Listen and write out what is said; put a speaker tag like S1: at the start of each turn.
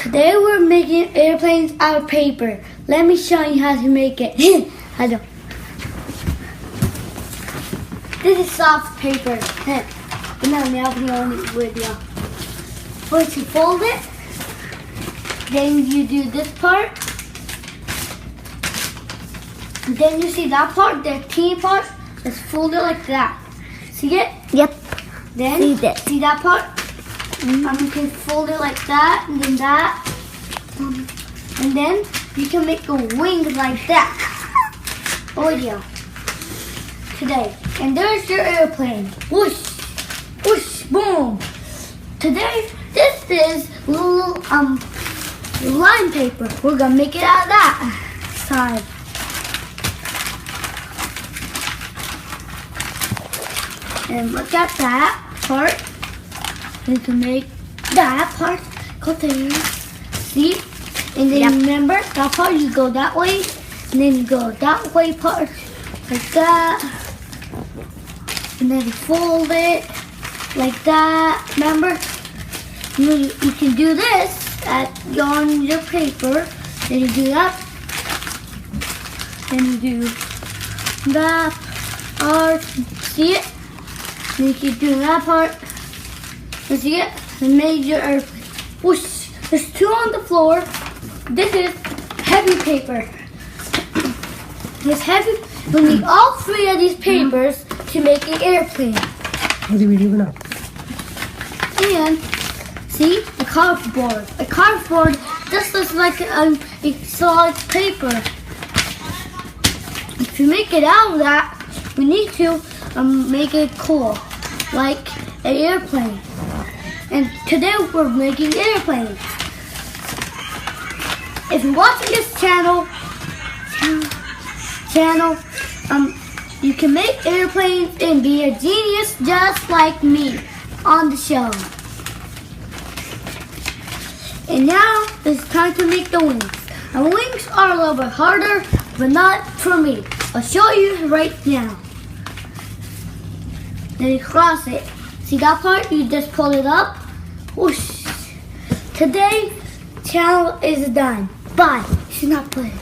S1: Today we're making airplanes out of paper. Let me show you how to make it. Hello. This is soft paper. First you fold it. Then you do this part. Then you see that part, the teeny part. Let's fold it like that. See it?
S2: Yep.
S1: Then see that part? You can fold it like that, and then that. And then you can make a wing like that. Oh yeah. Today. And there's your airplane. Whoosh, whoosh, boom. Today, this is little line paper. We're gonna make it out of that side. And look at that part. You can make that part continue. See? And then remember that part you go that way, and then you go that way part like that. And then you fold it like that. Remember? You can do this on your paper. Then you do that. Then you do that part. See it? Then you keep doing that part. You see it? And made your airplane. Whoosh! There's two on the floor. This is heavy paper. This heavy. We need all three of these papers to make an airplane. And see a cardboard. A cardboard just looks like a solid paper. If you make it out of that, we need to make it cool, like an airplane. And today we're making airplanes. If you're watching this channel, you can make airplanes and be a genius just like me on the show. And now it's time to make the wings. And wings are a little bit harder, but not for me. I'll show you right now. Then you cross it. See that part? You just pull it up. Whoosh. Today's channel is done. Bye. You should not put it.